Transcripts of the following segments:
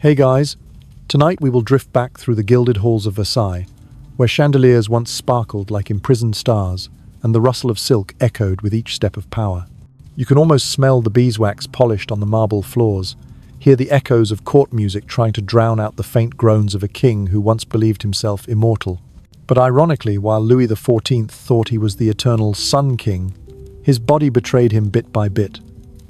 Hey guys, tonight we will drift back through the gilded halls of Versailles, where chandeliers once sparkled like imprisoned stars and the rustle of silk echoed with each step of power. You can almost smell the beeswax polished on the marble floors, hear the echoes of court music trying to drown out the faint groans of a king who once believed himself immortal. But ironically, while Louis XIV thought he was the eternal Sun King, his body betrayed him bit by bit,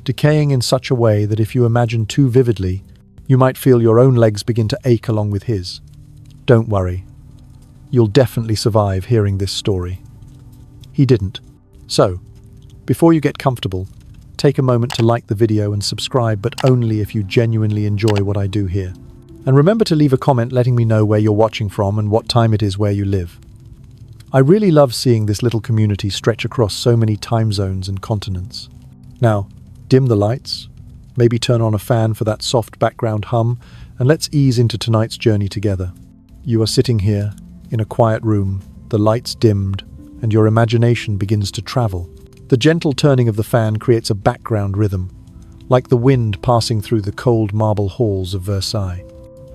decaying in such a way that if you imagine too vividly, you might feel your own legs begin to ache along with his. Don't worry. You'll definitely survive hearing this story. He didn't. So, before you get comfortable, take a moment to like the video and subscribe, but only if you genuinely enjoy what I do here. And remember to leave a comment letting me know where you're watching from and what time it is where you live. I really love seeing this little community stretch across so many time zones and continents. Now, dim the lights, maybe turn on a fan for that soft background hum, and let's ease into tonight's journey together. You are sitting here, in a quiet room, the lights dimmed, and your imagination begins to travel. The gentle turning of the fan creates a background rhythm, like the wind passing through the cold marble halls of Versailles.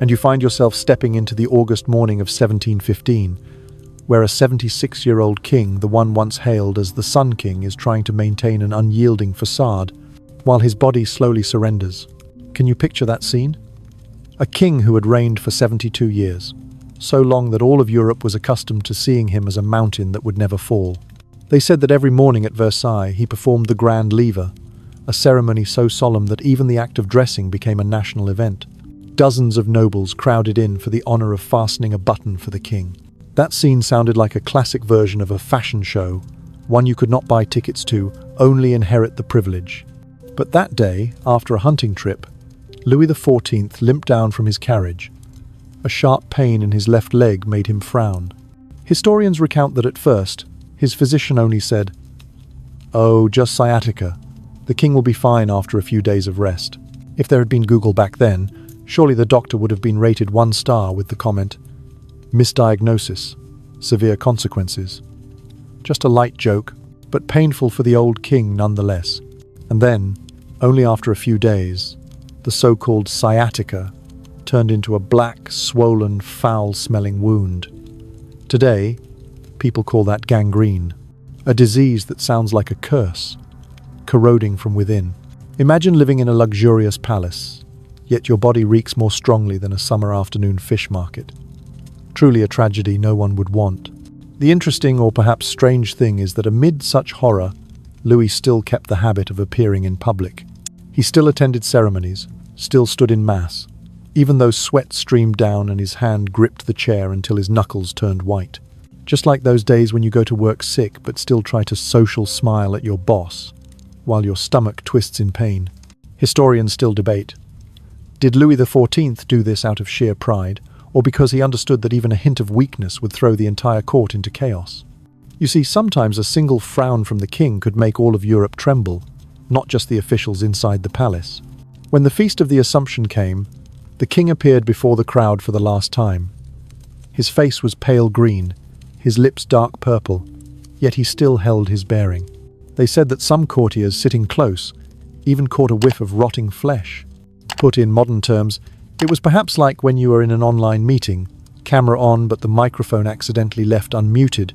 And you find yourself stepping into the August morning of 1715, where a 76-year-old king, the one once hailed as the Sun King, is trying to maintain an unyielding facade, while his body slowly surrenders. Can you picture that scene? A king who had reigned for 72 years, so long that all of Europe was accustomed to seeing him as a mountain that would never fall. They said that every morning at Versailles he performed the Grand Lever, a ceremony so solemn that even the act of dressing became a national event. Dozens of nobles crowded in for the honor of fastening a button for the king. That scene sounded like a classic version of a fashion show, one you could not buy tickets to, only inherit the privilege. But that day, after a hunting trip, Louis XIV limped down from his carriage. A sharp pain in his left leg made him frown. Historians recount that at first, his physician only said, "Oh, just sciatica. The king will be fine after a few days of rest." If there had been Google back then, surely the doctor would have been rated 1 star with the comment, "Misdiagnosis, severe consequences." Just a light joke, but painful for the old king nonetheless. And then, only after a few days, the so-called sciatica turned into a black, swollen, foul-smelling wound. Today, people call that gangrene, a disease that sounds like a curse, corroding from within. Imagine living in a luxurious palace, yet your body reeks more strongly than a summer afternoon fish market. Truly a tragedy no one would want. The interesting or perhaps strange thing is that amid such horror, Louis still kept the habit of appearing in public. He still attended ceremonies, still stood in mass, even though sweat streamed down and his hand gripped the chair until his knuckles turned white. Just like those days when you go to work sick but still try to social smile at your boss, while your stomach twists in pain. Historians still debate. Did Louis XIV do this out of sheer pride, or because he understood that even a hint of weakness would throw the entire court into chaos? You see, sometimes a single frown from the king could make all of Europe tremble, not just the officials inside the palace. When the Feast of the Assumption came, the king appeared before the crowd for the last time. His face was pale green, his lips dark purple, yet he still held his bearing. They said that some courtiers sitting close even caught a whiff of rotting flesh. Put in modern terms, it was perhaps like when you were in an online meeting, camera on but the microphone accidentally left unmuted,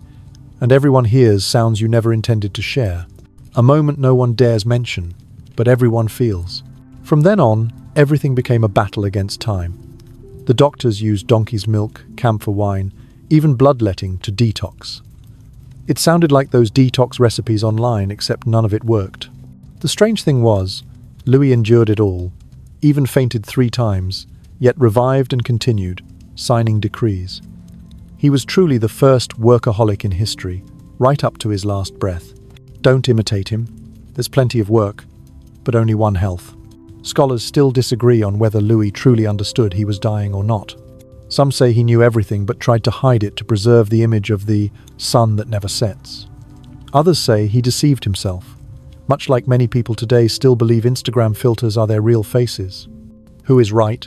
and everyone hears sounds you never intended to share. A moment no one dares mention, but everyone feels. From then on, everything became a battle against time. The doctors used donkey's milk, camphor wine, even bloodletting to detox. It sounded like those detox recipes online, except none of it worked. The strange thing was, Louis endured it all, even fainted 3 times, yet revived and continued, signing decrees. He was truly the first workaholic in history, right up to his last breath. Don't imitate him. There's plenty of work, but only one health. Scholars still disagree on whether Louis truly understood he was dying or not. Some say he knew everything but tried to hide it to preserve the image of the sun that never sets. Others say he deceived himself, much like many people today still believe Instagram filters are their real faces. Who is right?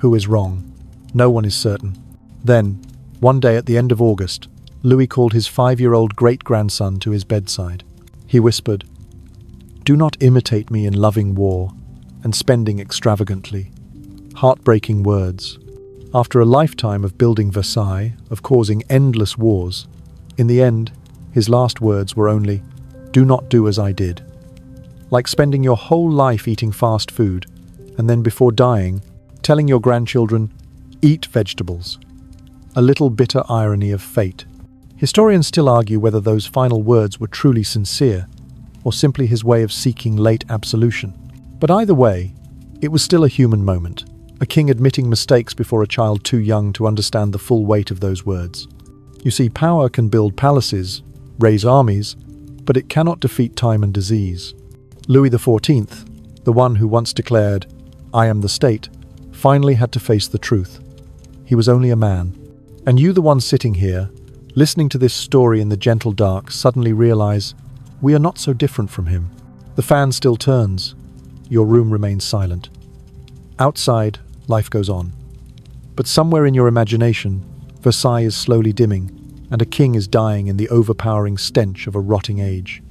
Who is wrong? No one is certain. Then, one day at the end of August, Louis called his 5-year-old great-grandson to his bedside. He whispered, "Do not imitate me in loving war and spending extravagantly. Heartbreaking words. After a lifetime of building Versailles, of causing endless wars, in the end, his last words were only, "Do not do as I did." Like spending your whole life eating fast food, and then before dying, telling your grandchildren, "Eat vegetables." A little bitter irony of fate. Historians still argue whether those final words were truly sincere, or simply his way of seeking late absolution. But either way, it was still a human moment, a king admitting mistakes before a child too young to understand the full weight of those words. You see, power can build palaces, raise armies, but it cannot defeat time and disease. Louis XIV, the one who once declared, "I am the state," finally had to face the truth. He was only a man. And you, the one sitting here, listening to this story in the gentle dark, suddenly realize we are not so different from him. The fan still turns. Your room remains silent. Outside, life goes on. But somewhere in your imagination, Versailles is slowly dimming, and a king is dying in the overpowering stench of a rotting age.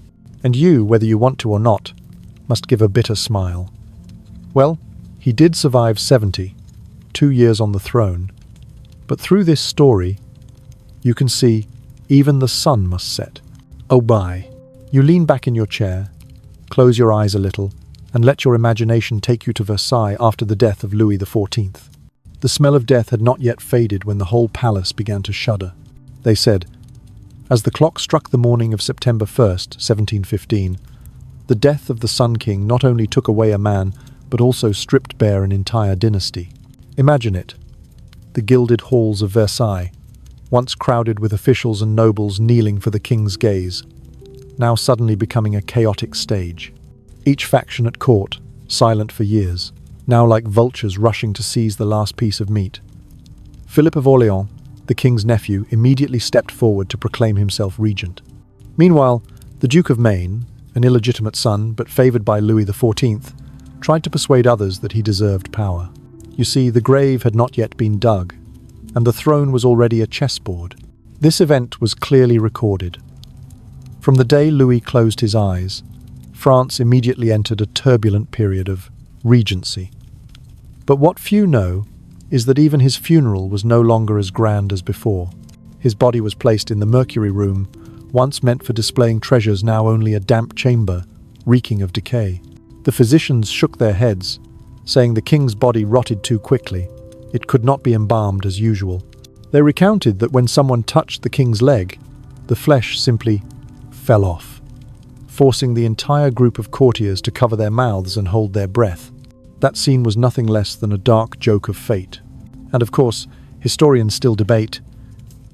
And you, whether you want to or not, must give a bitter smile. Well, he did survive 70, 2 years on the throne. But through this story, you can see even the sun must set. Oh, bye. You lean back in your chair, close your eyes a little, and let your imagination take you to Versailles after the death of Louis XIV. The smell of death had not yet faded when the whole palace began to shudder. They said, as the clock struck the morning of September 1st, 1715, the death of the Sun King not only took away a man, but also stripped bare an entire dynasty. Imagine it. The gilded halls of Versailles, once crowded with officials and nobles kneeling for the king's gaze, now suddenly becoming a chaotic stage. Each faction at court, silent for years, now like vultures rushing to seize the last piece of meat. Philip of Orléans, the king's nephew, immediately stepped forward to proclaim himself regent. Meanwhile, the Duke of Maine, an illegitimate son but favoured by Louis XIV, tried to persuade others that he deserved power. You see, the grave had not yet been dug, and the throne was already a chessboard. This event was clearly recorded. From the day Louis closed his eyes, France immediately entered a turbulent period of regency. But what few know is that even his funeral was no longer as grand as before. His body was placed in the Mercury Room, once meant for displaying treasures, now only a damp chamber, reeking of decay. The physicians shook their heads, saying the king's body rotted too quickly. It could not be embalmed as usual. They recounted that when someone touched the king's leg, the flesh simply fell off, forcing the entire group of courtiers to cover their mouths and hold their breath. That scene was nothing less than a dark joke of fate. And of course, historians still debate,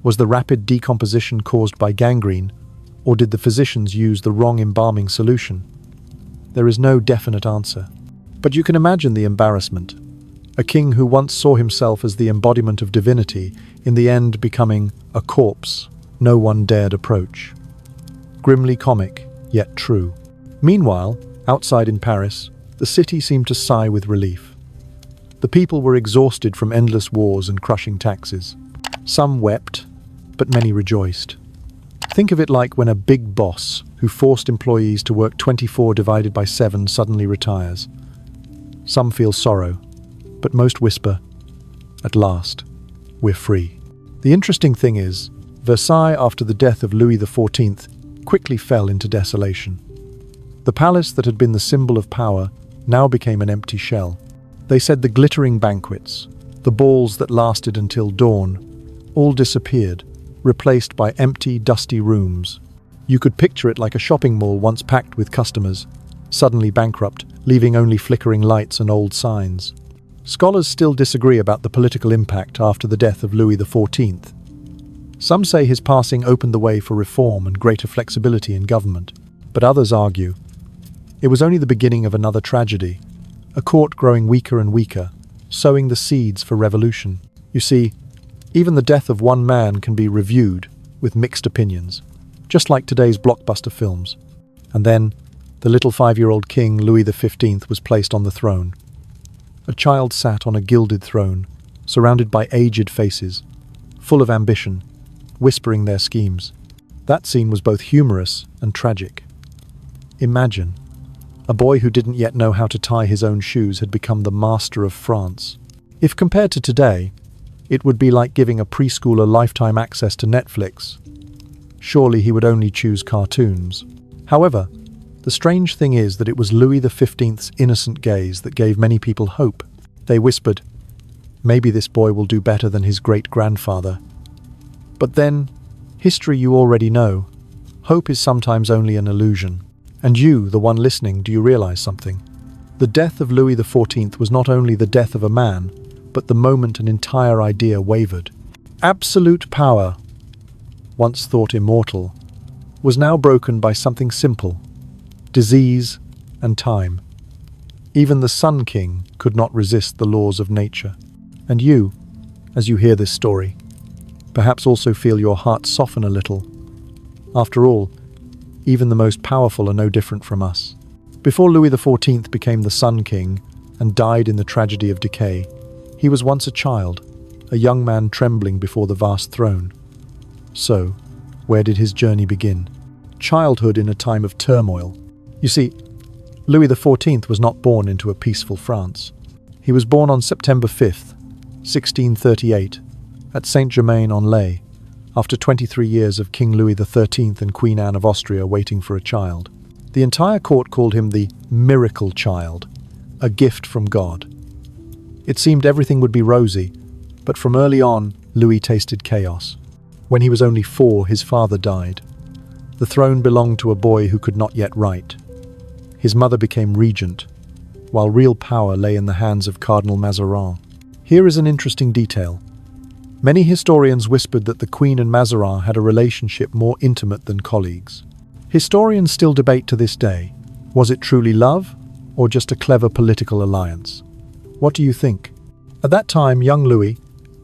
was the rapid decomposition caused by gangrene, or did the physicians use the wrong embalming solution? There is no definite answer. But you can imagine the embarrassment. A king who once saw himself as the embodiment of divinity, in the end becoming a corpse no one dared approach. Grimly comic, yet true. Meanwhile, outside in Paris, the city seemed to sigh with relief. The people were exhausted from endless wars and crushing taxes. Some wept, but many rejoiced. Think of it like when a big boss who forced employees to work 24 divided by 7 suddenly retires. Some feel sorrow, but most whisper, "At last, we're free." The interesting thing is, Versailles, after the death of Louis XIV, quickly fell into desolation. The palace that had been the symbol of power now became an empty shell. They said the glittering banquets, the balls that lasted until dawn, all disappeared, replaced by empty, dusty rooms. You could picture it like a shopping mall once packed with customers, suddenly bankrupt, leaving only flickering lights and old signs. Scholars still disagree about the political impact after the death of Louis XIV. Some say his passing opened the way for reform and greater flexibility in government, but others argue it was only the beginning of another tragedy, a court growing weaker and weaker, sowing the seeds for revolution. You see, even the death of one man can be reviewed with mixed opinions, just like today's blockbuster films. And then, the little 5-year-old king, Louis XV, was placed on the throne. A child sat on a gilded throne, surrounded by aged faces, full of ambition, whispering their schemes. That scene was both humorous and tragic. Imagine, a boy who didn't yet know how to tie his own shoes had become the master of France. If compared to today, it would be like giving a preschooler lifetime access to Netflix. Surely he would only choose cartoons. However, the strange thing is that it was Louis XV's innocent gaze that gave many people hope. They whispered, "Maybe this boy will do better than his great-grandfather." But then, history you already know. Hope is sometimes only an illusion. And you, the one listening, do you realize something? The death of Louis XIV was not only the death of a man, but the moment an entire idea wavered. Absolute power, once thought immortal, was now broken by something simple: disease and time. Even the Sun King could not resist the laws of nature. And you, as you hear this story, perhaps also feel your heart soften a little. After all, even the most powerful are no different from us. Before Louis XIV became the Sun King and died in the tragedy of decay, he was once a child, a young man trembling before the vast throne. So, where did his journey begin? Childhood in a time of turmoil. You see, Louis XIV was not born into a peaceful France. He was born on September 5th, 1638, at Saint-Germain-en-Laye, after 23 years of King Louis XIII and Queen Anne of Austria waiting for a child. The entire court called him the miracle child, a gift from God. It seemed everything would be rosy, but from early on, Louis tasted chaos. When he was only 4, his father died. The throne belonged to a boy who could not yet write. His mother became regent, while real power lay in the hands of Cardinal Mazarin. Here is an interesting detail. Many historians whispered that the Queen and Mazarin had a relationship more intimate than colleagues. Historians still debate to this day, was it truly love, or just a clever political alliance? What do you think? At that time, young Louis,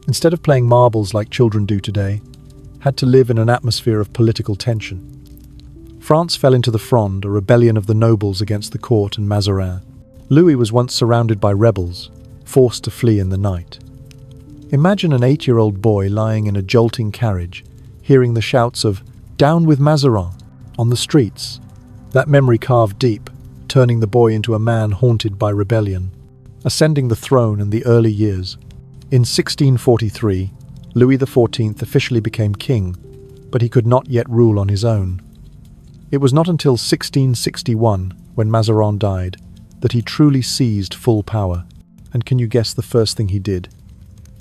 instead of playing marbles like children do today, had to live in an atmosphere of political tension. France fell into the Fronde, a rebellion of the nobles against the court and Mazarin. Louis was once surrounded by rebels, forced to flee in the night. Imagine an 8-year-old boy lying in a jolting carriage, hearing the shouts of "Down with Mazarin" on the streets. That memory carved deep, turning the boy into a man haunted by rebellion. Ascending the throne in the early years. In 1643, Louis XIV officially became king, but he could not yet rule on his own. It was not until 1661, when Mazarin died, that he truly seized full power. And can you guess the first thing he did?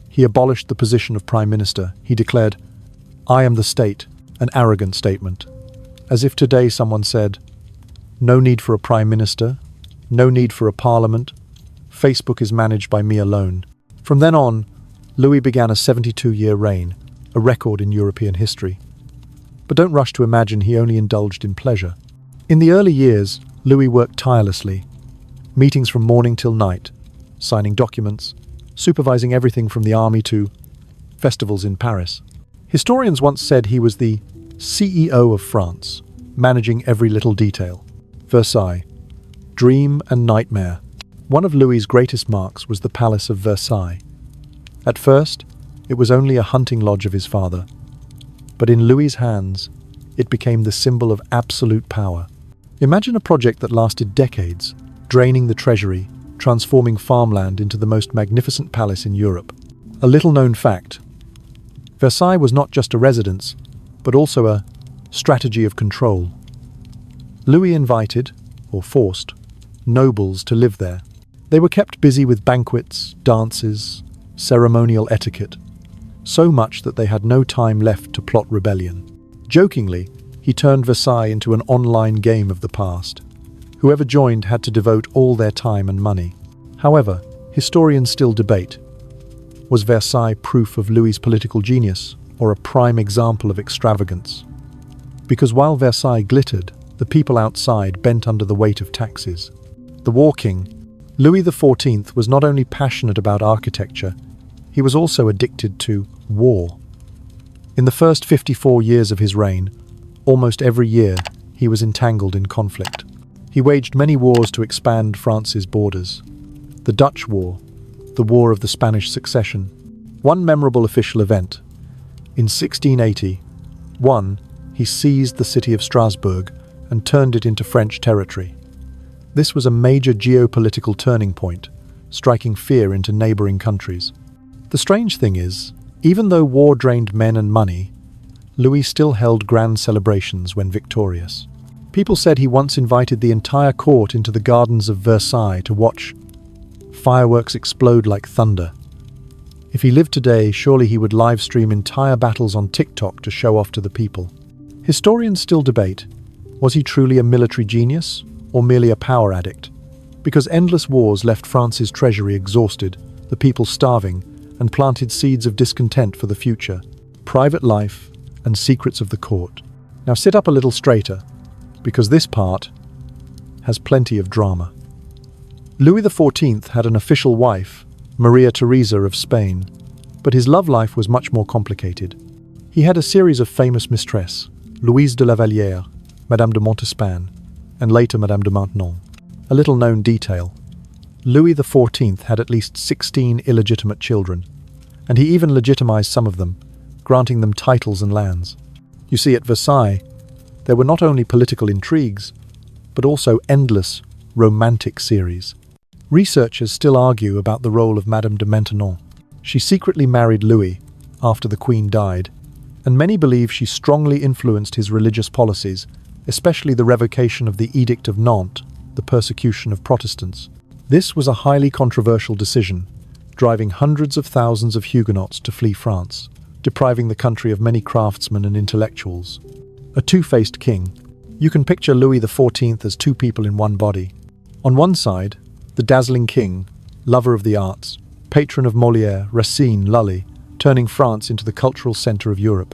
He abolished the position of prime minister. He declared, "I am the state," an arrogant statement. As if today someone said, "No need for a prime minister, no need for a parliament, Facebook is managed by me alone." From then on, Louis began a 72-year reign, a record in European history. But don't rush to imagine he only indulged in pleasure. In the early years, Louis worked tirelessly, meetings from morning till night, signing documents, supervising everything from the army to festivals in Paris. Historians once said he was the CEO of France, managing every little detail. Versailles, dream and nightmare. One of Louis's greatest marks was the Palace of Versailles. At first, it was only a hunting lodge of his father. But in Louis's hands, it became the symbol of absolute power. Imagine a project that lasted decades, draining the treasury, transforming farmland into the most magnificent palace in Europe. A little-known fact: Versailles was not just a residence, but also a strategy of control. Louis invited, or forced, nobles to live there. They were kept busy with banquets, dances, ceremonial etiquette, so much that they had no time left to plot rebellion. Jokingly, he turned Versailles into an online game of the past. Whoever joined had to devote all their time and money. However, historians still debate. Was Versailles proof of Louis's political genius, or a prime example of extravagance? Because while Versailles glittered, the people outside bent under the weight of taxes. The War King, Louis XIV, was not only passionate about architecture, he was also addicted to war. In the first 54 years of his reign, almost every year, he was entangled in conflict. He waged many wars to expand France's borders. The Dutch War, the War of the Spanish Succession. One memorable official event. In 1681, he seized the city of Strasbourg and turned it into French territory. This was a major geopolitical turning point, striking fear into neighboring countries. The strange thing is, even though war drained men and money, Louis still held grand celebrations when victorious. People said he once invited the entire court into the gardens of Versailles to watch fireworks explode like thunder. If he lived today, surely he would live stream entire battles on TikTok to show off to the people. Historians still debate, was he truly a military genius or merely a power addict? Because endless wars left France's treasury exhausted, the people starving, and planted seeds of discontent for the future. Private life and secrets of the court. Now sit up a little straighter, because this part has plenty of drama. Louis XIV had an official wife, Maria Theresa of Spain, but his love life was much more complicated. He had a series of famous mistresses, Louise de la Vallière, Madame de Montespan, and later Madame de Maintenon. A little-known detail, Louis XIV had at least 16 illegitimate children, and he even legitimized some of them, granting them titles and lands. You see, at Versailles, there were not only political intrigues, but also endless romantic series. Researchers still argue about the role of Madame de Maintenon. She secretly married Louis after the Queen died, and many believe she strongly influenced his religious policies, especially the revocation of the Edict of Nantes, the persecution of Protestants. This was a highly controversial decision, driving hundreds of thousands of Huguenots to flee France, depriving the country of many craftsmen and intellectuals. A two-faced king. You can picture Louis XIV as two people in one body. On one side, the dazzling king, lover of the arts, patron of Molière, Racine, Lully, turning France into the cultural center of Europe.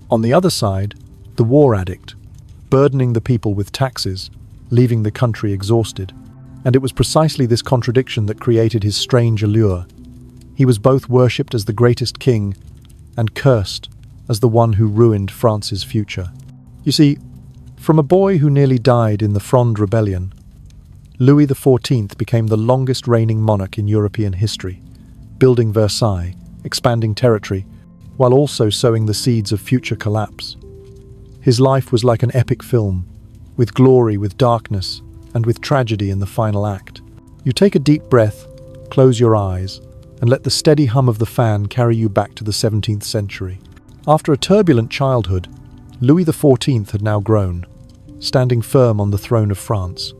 On the other side, the war addict, burdening the people with taxes, leaving the country exhausted. And it was precisely this contradiction that created his strange allure. He was both worshipped as the greatest king and cursed as the one who ruined France's future. You see, from a boy who nearly died in the Fronde Rebellion, Louis XIV became the longest reigning monarch in European history, building Versailles, expanding territory, while also sowing the seeds of future collapse. His life was like an epic film, with glory, with darkness, and with tragedy in the final act. You take a deep breath, close your eyes, and let the steady hum of the fan carry you back to the 17th century. After a turbulent childhood, Louis XIV had now grown, standing firm on the throne of France.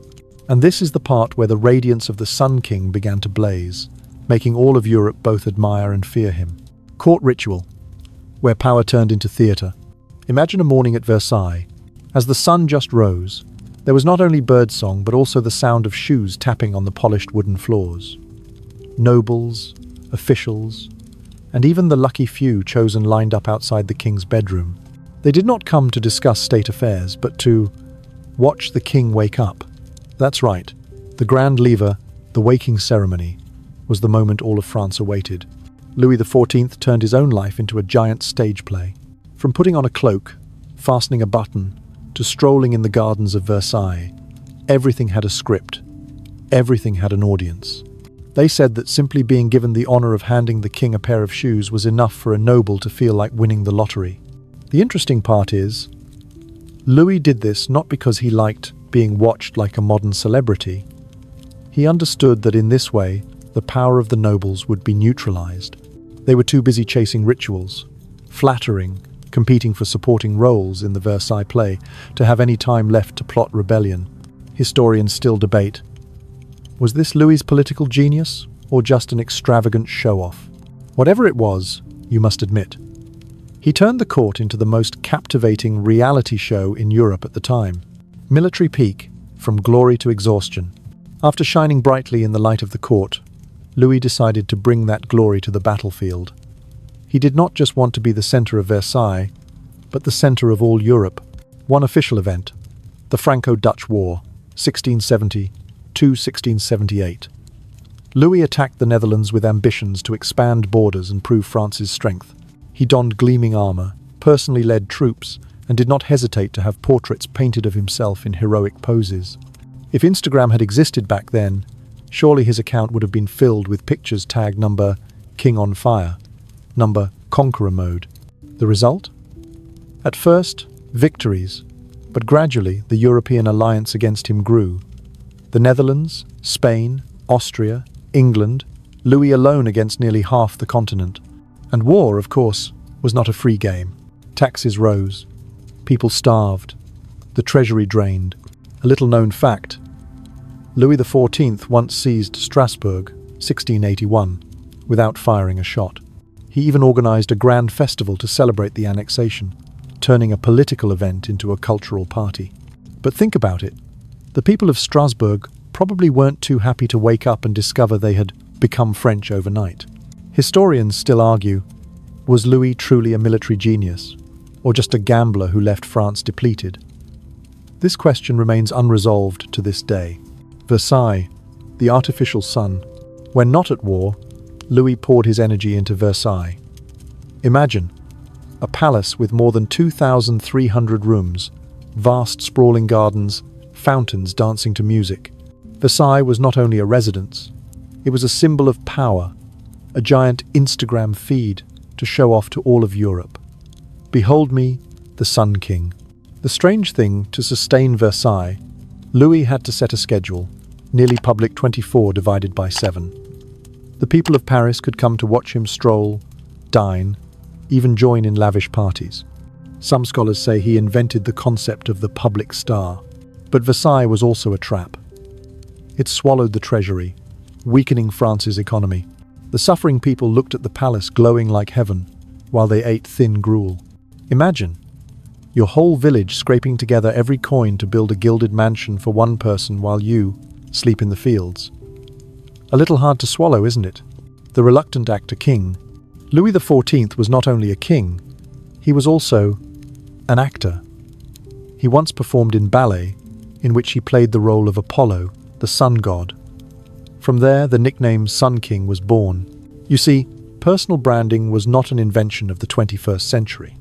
And this is the part where the radiance of the Sun King began to blaze, making all of Europe both admire and fear him. Court ritual, where power turned into theatre. Imagine a morning at Versailles. As the sun just rose, there was not only birdsong but also the sound of shoes tapping on the polished wooden floors. Nobles, officials, and even the lucky few chosen lined up outside the king's bedroom. They did not come to discuss state affairs, but to watch the king wake up. That's right, the grand lever, the waking ceremony, was the moment all of France awaited. Louis XIV turned his own life into a giant stage play. From putting on a cloak, fastening a button, to strolling in the gardens of Versailles, everything had a script, everything had an audience. They said that simply being given the honor of handing the king a pair of shoes was enough for a noble to feel like winning the lottery. The interesting part is, Louis did this not because he liked being watched like a modern celebrity. He understood that in this way, the power of the nobles would be neutralized. They were too busy chasing rituals, flattering, competing for supporting roles in the Versailles play, to have any time left to plot rebellion. Historians still debate, was this Louis's political genius, or just an extravagant show-off? Whatever it was, you must admit, he turned the court into the most captivating reality show in Europe at the time. Military peak, from glory to exhaustion. After shining brightly in the light of the court, Louis decided to bring that glory to the battlefield. He did not just want to be the center of Versailles, but the center of all Europe. One official event, the Franco-Dutch War, 1670–1678. Louis attacked the Netherlands with ambitions to expand borders and prove France's strength. He donned gleaming armor, personally led troops, and did not hesitate to have portraits painted of himself in heroic poses. If Instagram had existed back then, surely his account would have been filled with pictures tagged number King on Fire, number Conqueror Mode. The result? At first, victories, but gradually the European alliance against him grew. The Netherlands, Spain, Austria, England, Louis alone against nearly half the continent. And war, of course, was not a free game. Taxes rose. People starved. The treasury drained. A little-known fact: Louis XIV once seized Strasbourg, 1681, without firing a shot. He even organized a grand festival to celebrate the annexation, turning a political event into a cultural party. But think about it. The people of Strasbourg probably weren't too happy to wake up and discover they had become French overnight. Historians still argue, was Louis truly a military genius, or just a gambler who left France depleted? This question remains unresolved to this day. Versailles, the artificial sun. When not at war, Louis poured his energy into Versailles. Imagine a palace with more than 2,300 rooms, vast sprawling gardens, fountains dancing to music. Versailles was not only a residence, it was a symbol of power, a giant Instagram feed to show off to all of Europe. Behold me, the Sun King. The strange thing, to sustain Versailles, Louis had to set a schedule, nearly public 24 divided by 7. The people of Paris could come to watch him stroll, dine, even join in lavish parties. Some scholars say he invented the concept of the public star. But Versailles was also a trap. It swallowed the treasury, weakening France's economy. The suffering people looked at the palace glowing like heaven, while they ate thin gruel. Imagine your whole village scraping together every coin to build a gilded mansion for one person while you sleep in the fields. A little hard to swallow, isn't it? The reluctant actor king. Louis XIV was not only a king, he was also an actor. He once performed in ballet, in which he played the role of Apollo, the sun god. From there, the nickname Sun King was born. You see, personal branding was not an invention of the 21st century.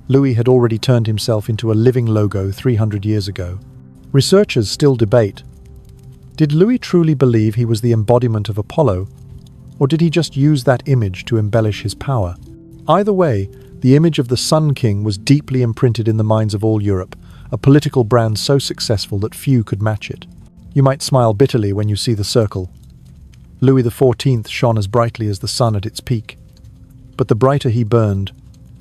Louis had already turned himself into a living logo 300 years ago. Researchers still debate. Did Louis truly believe he was the embodiment of Apollo, or did he just use that image to embellish his power? Either way, the image of the Sun King was deeply imprinted in the minds of all Europe, a political brand so successful that few could match it. You might smile bitterly when you see the circle. Louis XIV shone as brightly as the sun at its peak. But the brighter he burned,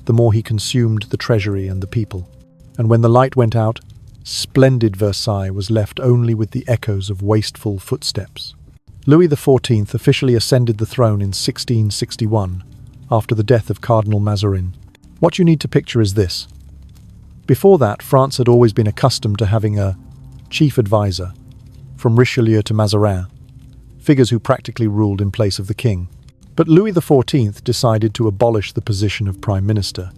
the more he consumed the treasury and the people. And when the light went out, splendid Versailles was left only with the echoes of wasteful footsteps. Louis XIV officially ascended the throne in 1661, after the death of Cardinal Mazarin. What you need to picture is this. Before that, France had always been accustomed to having a chief advisor, from Richelieu to Mazarin, figures who practically ruled in place of the king. But Louis XIV decided to abolish the position of prime minister.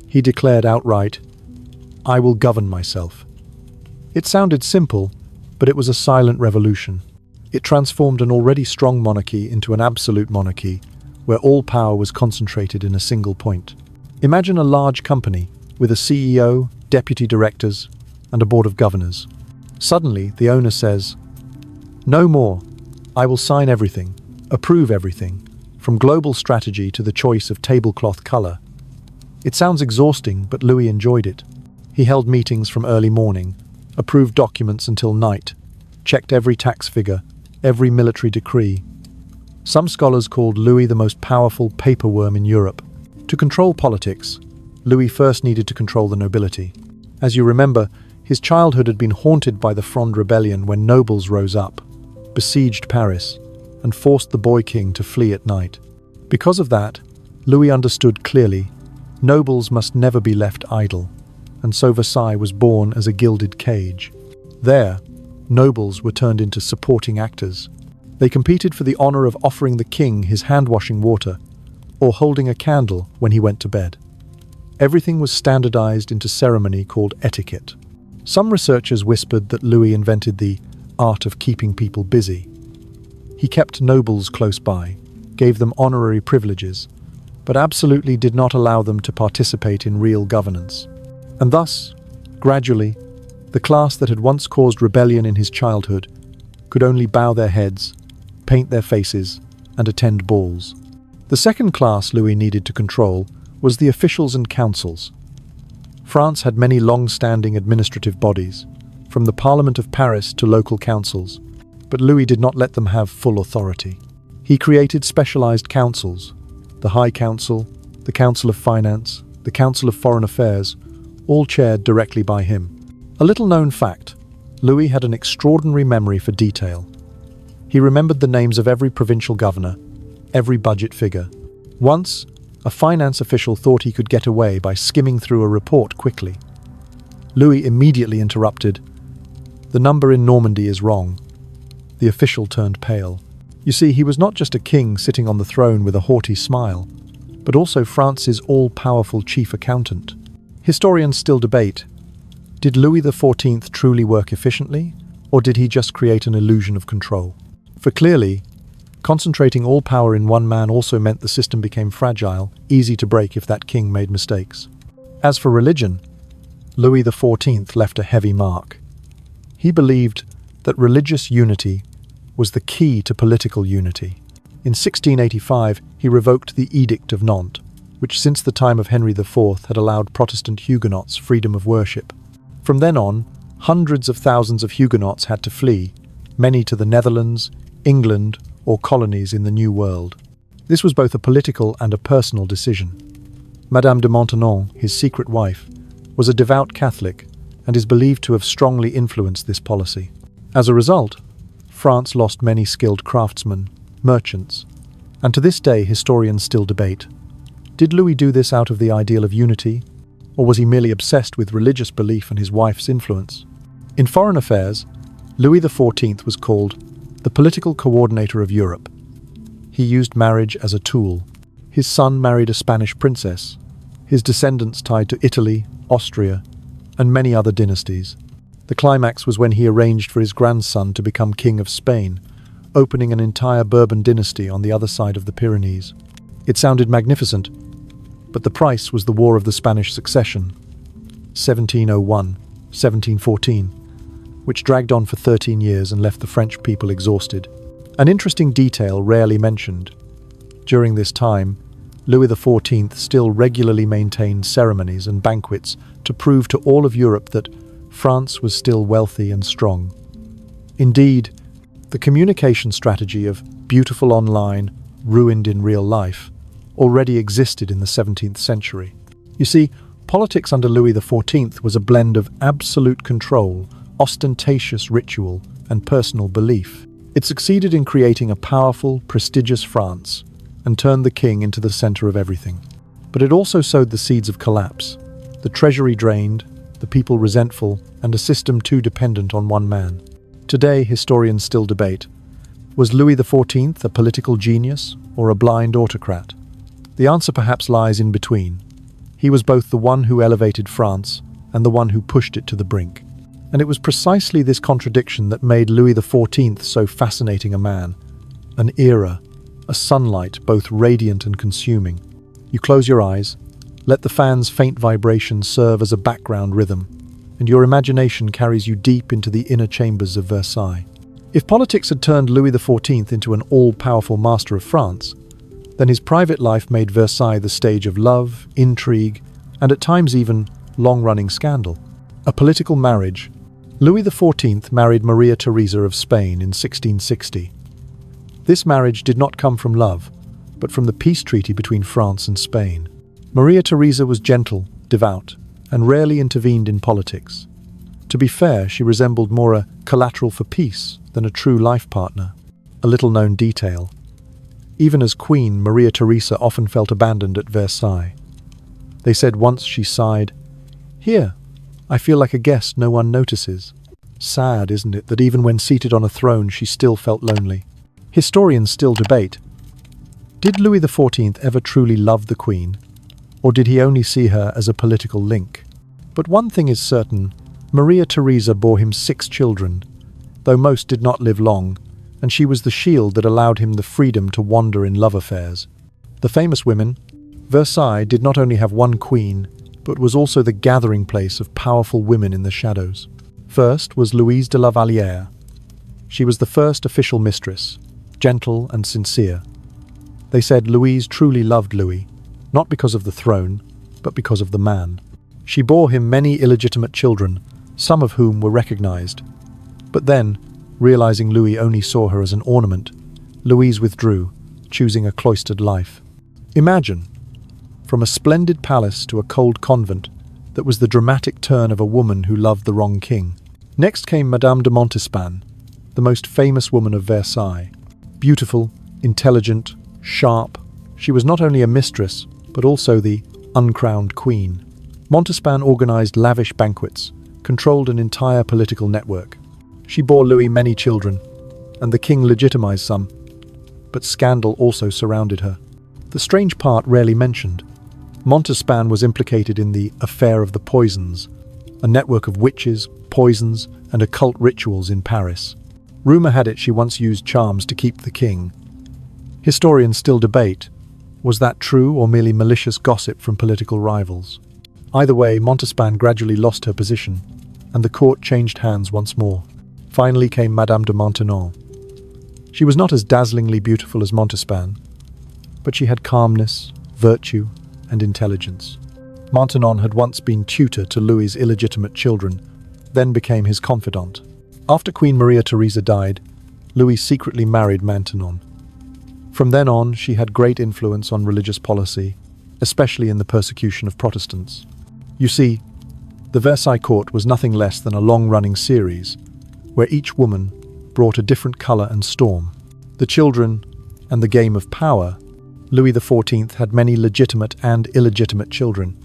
He declared outright, "I will govern myself." It sounded simple, but it was a silent revolution. It transformed an already strong monarchy into an absolute monarchy, where all power was concentrated in a single point. Imagine a large company with a CEO, deputy directors, and a board of governors. Suddenly, the owner says, "No more. I will sign everything, approve everything, from global strategy to the choice of tablecloth color." It sounds exhausting, but Louis enjoyed it. He held meetings from early morning, approved documents until night, checked every tax figure, every military decree. Some scholars called Louis the most powerful paperworm in Europe. To control politics, Louis first needed to control the nobility. As you remember, his childhood had been haunted by the Fronde rebellion when nobles rose up, besieged Paris, and forced the boy king to flee at night. Because of that, Louis understood clearly, nobles must never be left idle, and so Versailles was born as a gilded cage. There, nobles were turned into supporting actors. They competed for the honor of offering the king his hand-washing water, or holding a candle when he went to bed. Everything was standardized into ceremony called etiquette. Some researchers whispered that Louis invented the art of keeping people busy. He kept nobles close by, gave them honorary privileges, but absolutely did not allow them to participate in real governance. And thus, gradually, the class that had once caused rebellion in his childhood could only bow their heads, paint their faces, and attend balls. The second class Louis needed to control was the officials and councils. France had many long-standing administrative bodies, from the Parliament of Paris to local councils, but Louis did not let them have full authority. He created specialized councils, the High Council, the Council of Finance, the Council of Foreign Affairs, all chaired directly by him. A little-known fact, Louis had an extraordinary memory for detail. He remembered the names of every provincial governor, every budget figure. Once, a finance official thought he could get away by skimming through a report quickly. Louis immediately interrupted. "The number in Normandy is wrong." The official turned pale. You see, he was not just a king sitting on the throne with a haughty smile, but also France's all-powerful chief accountant. Historians still debate, did Louis XIV truly work efficiently, or did he just create an illusion of control? For clearly, concentrating all power in one man also meant the system became fragile, easy to break if that king made mistakes. As for religion, Louis XIV left a heavy mark. He believed that religious unity was the key to political unity. In 1685, he revoked the Edict of Nantes, which since the time of Henry IV had allowed Protestant Huguenots freedom of worship. From then on, hundreds of thousands of Huguenots had to flee, many to the Netherlands, England, or colonies in the New World. This was both a political and a personal decision. Madame de Maintenon, his secret wife, was a devout Catholic and is believed to have strongly influenced this policy. As a result, France lost many skilled craftsmen, merchants, and to this day historians still debate. Did Louis do this out of the ideal of unity, or was he merely obsessed with religious belief and his wife's influence? In foreign affairs, Louis XIV was called the political coordinator of Europe. He used marriage as a tool. His son married a Spanish princess, his descendants tied to Italy, Austria, and many other dynasties. The climax was when he arranged for his grandson to become King of Spain, opening an entire Bourbon dynasty on the other side of the Pyrenees. It sounded magnificent, but the price was the War of the Spanish Succession, 1701-1714, which dragged on for 13 years and left the French people exhausted. An interesting detail rarely mentioned. During this time, Louis XIV still regularly maintained ceremonies and banquets to prove to all of Europe that France was still wealthy and strong. Indeed, the communication strategy of beautiful online, ruined in real life already existed in the 17th century. You see, politics under Louis XIV was a blend of absolute control, ostentatious ritual, and personal belief. It succeeded in creating a powerful, prestigious France and turned the king into the center of everything. But it also sowed the seeds of collapse. The treasury drained, the people resentful, and a system too dependent on one man. Today, historians still debate, was Louis XIV a political genius or a blind autocrat? The answer perhaps lies in between. He was both the one who elevated France and the one who pushed it to the brink. And it was precisely this contradiction that made Louis XIV so fascinating a man. An era, a sunlight both radiant and consuming. You close your eyes, let the fan's faint vibration serve as a background rhythm, and your imagination carries you deep into the inner chambers of Versailles. If politics had turned Louis XIV into an all-powerful master of France, then his private life made Versailles the stage of love, intrigue, and at times even long-running scandal. A political marriage. Louis XIV married Maria Theresa of Spain in 1660. This marriage did not come from love, but from the peace treaty between France and Spain. Maria Theresa was gentle, devout, and rarely intervened in politics. To be fair, she resembled more a collateral for peace than a true life partner. A little-known detail. Even as queen, Maria Theresa often felt abandoned at Versailles. They said once she sighed, "Here, I feel like a guest no one notices." Sad, isn't it, that even when seated on a throne she still felt lonely? Historians still debate. Did Louis XIV ever truly love the Queen, or did he only see her as a political link? But one thing is certain, Maria Theresa bore him 6 children, though most did not live long, and she was the shield that allowed him the freedom to wander in love affairs. The famous women, Versailles did not only have one queen, but was also the gathering place of powerful women in the shadows. First was Louise de la Vallière. She was the first official mistress, gentle and sincere. They said Louise truly loved Louis, not because of the throne, but because of the man. She bore him many illegitimate children, some of whom were recognized. But then, realizing Louis only saw her as an ornament, Louise withdrew, choosing a cloistered life. Imagine, from a splendid palace to a cold convent, that was the dramatic turn of a woman who loved the wrong king. Next came Madame de Montespan, the most famous woman of Versailles. Beautiful, intelligent, sharp, she was not only a mistress, but also the uncrowned queen. Montespan organized lavish banquets, controlled an entire political network. She bore Louis many children, and the king legitimized some, but scandal also surrounded her. The strange part rarely mentioned. Montespan was implicated in the Affair of the Poisons, a network of witches, poisons, and occult rituals in Paris. Rumor had it she once used charms to keep the king. Historians still debate, was that true or merely malicious gossip from political rivals? Either way, Montespan gradually lost her position, and the court changed hands once more. Finally came Madame de Maintenon. She was not as dazzlingly beautiful as Montespan, but she had calmness, virtue, and intelligence. Maintenon had once been tutor to Louis's illegitimate children, then became his confidant. After Queen Maria Theresa died, Louis secretly married Maintenon. From then on, she had great influence on religious policy, especially in the persecution of Protestants. You see, the Versailles court was nothing less than a long-running series, where each woman brought a different colour and storm. The children and the game of power. Louis XIV had many legitimate and illegitimate children.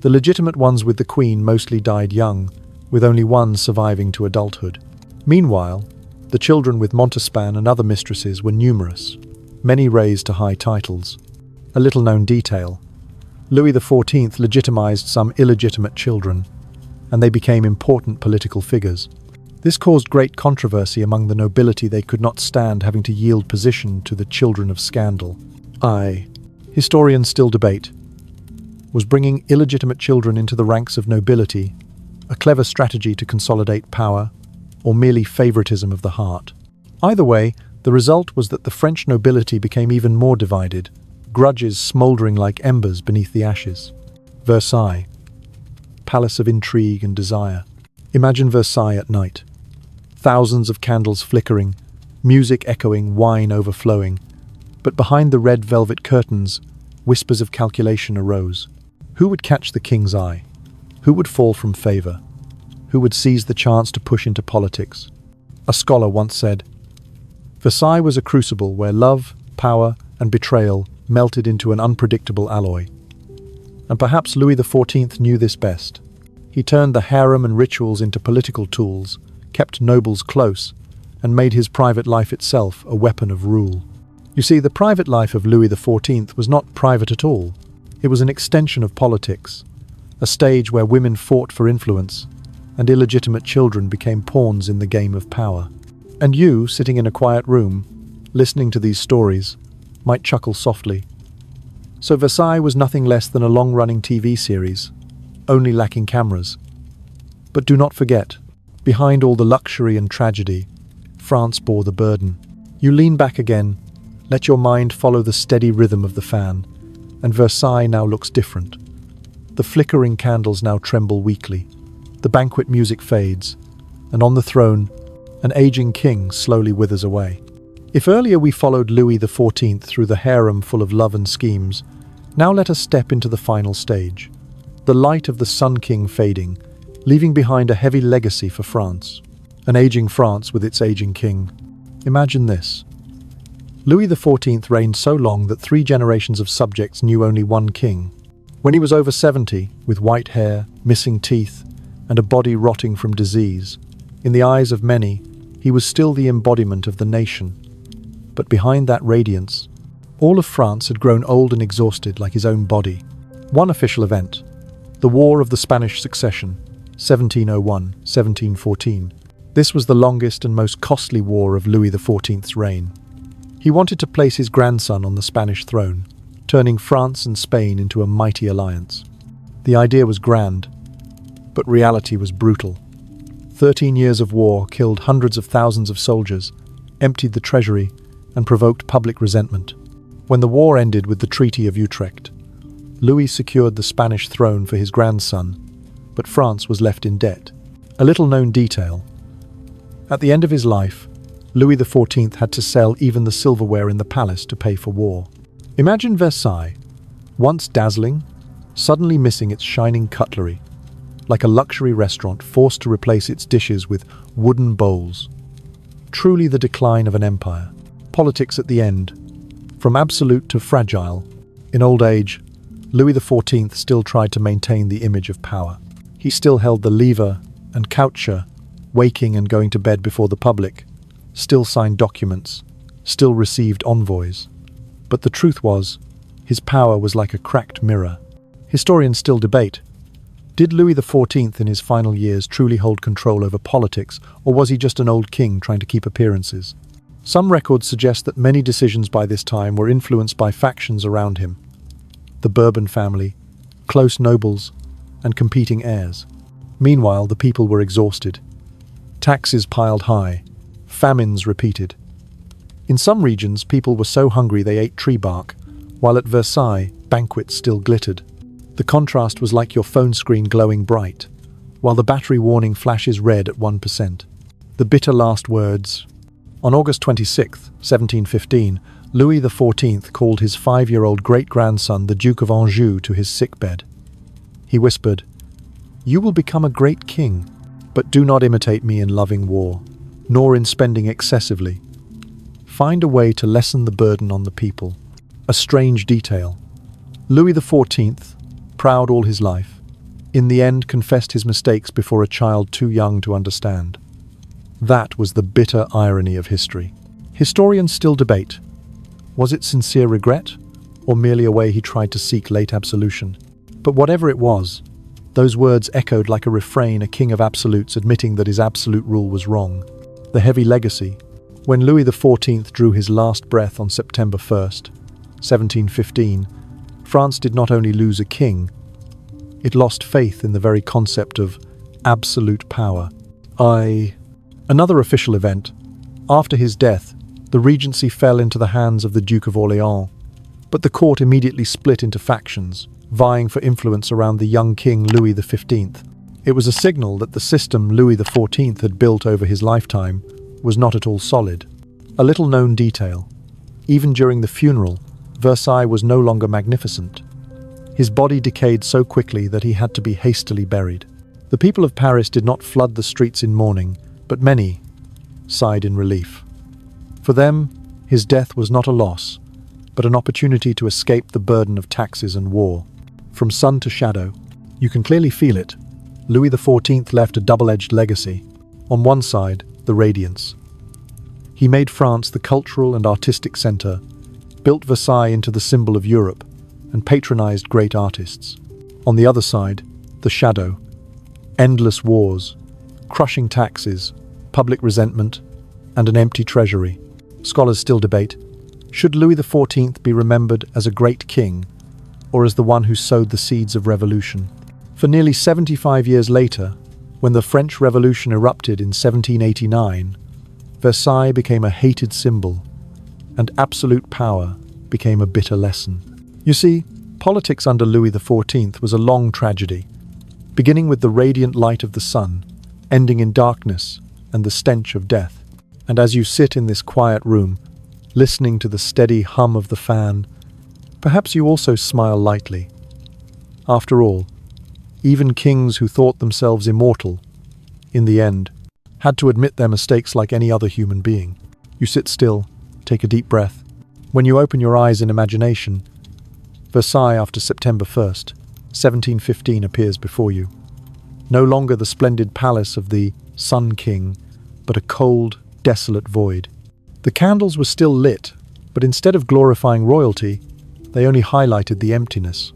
The legitimate ones with the Queen mostly died young, with only one surviving to adulthood. Meanwhile, the children with Montespan and other mistresses were numerous, many raised to high titles. A little-known detail: Louis XIV legitimized some illegitimate children, and they became important political figures. This caused great controversy among the nobility. They could not stand having to yield position to the children of scandal. Historians still debate. Was bringing illegitimate children into the ranks of nobility a clever strategy to consolidate power, or merely favoritism of the heart? Either way, the result was that the French nobility became even more divided, grudges smouldering like embers beneath the ashes. Versailles, palace of intrigue and desire. Imagine Versailles at night. Thousands of candles flickering, music echoing, wine overflowing. But behind the red velvet curtains, whispers of calculation arose. Who would catch the king's eye? Who would fall from favor? Who would seize the chance to push into politics? A scholar once said, Versailles was a crucible where love, power, and betrayal melted into an unpredictable alloy. And perhaps Louis XIV knew this best. He turned the harem and rituals into political tools, kept nobles close, and made his private life itself a weapon of rule. You see, the private life of Louis XIV was not private at all. It was an extension of politics, a stage where women fought for influence, and illegitimate children became pawns in the game of power. And you, sitting in a quiet room, listening to these stories, might chuckle softly. So Versailles was nothing less than a long-running TV series, only lacking cameras. But do not forget, behind all the luxury and tragedy, France bore the burden. You lean back again, let your mind follow the steady rhythm of the fan, and Versailles now looks different. The flickering candles now tremble weakly. The banquet music fades, and on the throne, an aging king slowly withers away. If earlier we followed Louis XIV through the harem full of love and schemes, now let us step into the final stage. The light of the Sun King fading, leaving behind a heavy legacy for France. An aging France with its aging king. Imagine this. Louis XIV reigned so long that 3 generations of subjects knew only one king. When he was over 70, with white hair, missing teeth, and a body rotting from disease, in the eyes of many, he was still the embodiment of the nation. But behind that radiance, all of France had grown old and exhausted like his own body. One official event, the War of the Spanish Succession, 1701-1714. This was the longest and most costly war of Louis XIV's reign. He wanted to place his grandson on the Spanish throne, turning France and Spain into a mighty alliance. The idea was grand, but reality was brutal. 13 years of war killed hundreds of thousands of soldiers, emptied the treasury, and provoked public resentment. When the war ended with the Treaty of Utrecht, Louis secured the Spanish throne for his grandson, but France was left in debt. A little-known detail. At the end of his life, Louis XIV had to sell even the silverware in the palace to pay for war. Imagine Versailles, once dazzling, suddenly missing its shining cutlery, like a luxury restaurant forced to replace its dishes with wooden bowls. Truly the decline of an empire. Politics at the end, from absolute to fragile. In old age, Louis XIV still tried to maintain the image of power. He still held the lever and coucher, waking and going to bed before the public, still signed documents, still received envoys. But the truth was, his power was like a cracked mirror. Historians still debate. Did Louis XIV in his final years truly hold control over politics, or was he just an old king trying to keep appearances? Some records suggest that many decisions by this time were influenced by factions around him. The Bourbon family, close nobles, and competing heirs. Meanwhile, the people were exhausted. Taxes piled high, famines repeated. In some regions, people were so hungry they ate tree bark, while at Versailles, banquets still glittered. The contrast was like your phone screen glowing bright, while the battery warning flashes red at 1%. The bitter last words. On August 26, 1715, Louis XIV called his 5-year-old great-grandson, the Duke of Anjou, to his sickbed. He whispered, "You will become a great king, but do not imitate me in loving war, nor in spending excessively. Find a way to lessen the burden on the people." A strange detail. Louis XIV, proud all his life, in the end confessed his mistakes before a child too young to understand. That was the bitter irony of history. Historians still debate. Was it sincere regret, or merely a way he tried to seek late absolution? But whatever it was, those words echoed like a refrain, a king of absolutes admitting that his absolute rule was wrong. The heavy legacy. When Louis XIV drew his last breath on September 1st, 1715, France did not only lose a king, it lost faith in the very concept of absolute power. Another official event. After his death, the regency fell into the hands of the Duke of Orléans, but the court immediately split into factions, vying for influence around the young king Louis XV. It was a signal that the system Louis XIV had built over his lifetime was not at all solid. A little-known detail. Even during the funeral, Versailles was no longer magnificent. His body decayed so quickly that he had to be hastily buried. The people of Paris did not flood the streets in mourning, but many sighed in relief. For them, his death was not a loss, but an opportunity to escape the burden of taxes and war. From sun to shadow, you can clearly feel it. Louis XIV left a double-edged legacy. On one side, the radiance. He made France the cultural and artistic center, built Versailles into the symbol of Europe, and patronized great artists. On the other side, the shadow. Endless wars, crushing taxes, public resentment, and an empty treasury. Scholars still debate, should Louis XIV be remembered as a great king, or as the one who sowed the seeds of revolution? For nearly 75 years later, when the French Revolution erupted in 1789, Versailles became a hated symbol, and absolute power became a bitter lesson. You see, politics under Louis XIV was a long tragedy, beginning with the radiant light of the sun, ending in darkness and the stench of death. And as you sit in this quiet room, listening to the steady hum of the fan, perhaps you also smile lightly. After all, even kings who thought themselves immortal, in the end, had to admit their mistakes like any other human being. You sit still, take a deep breath. When you open your eyes in imagination, Versailles after September 1st, 1715 appears before you. No longer the splendid palace of the Sun King, but a cold, desolate void. The candles were still lit, but instead of glorifying royalty, they only highlighted the emptiness.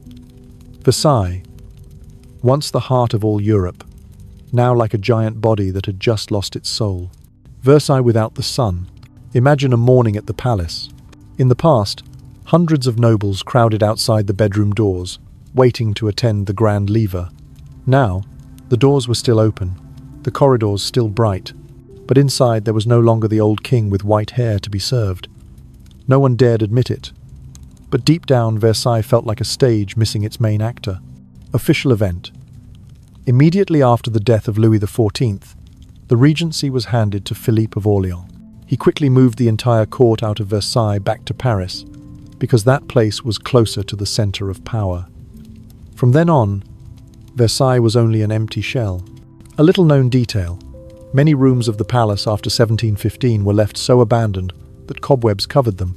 Versailles, once the heart of all Europe, now like a giant body that had just lost its soul. Versailles without the sun. Imagine a morning at the palace. In the past, hundreds of nobles crowded outside the bedroom doors, waiting to attend the grand lever. Now, the doors were still open, the corridors still bright, but inside there was no longer the old king with white hair to be served. No one dared admit it. But deep down, Versailles felt like a stage missing its main actor. Official event. Immediately after the death of Louis XIV, the regency was handed to Philippe of Orléans. He quickly moved the entire court out of Versailles back to Paris, because that place was closer to the center of power. From then on, Versailles was only an empty shell. A little-known detail: many rooms of the palace after 1715 were left so abandoned that cobwebs covered them,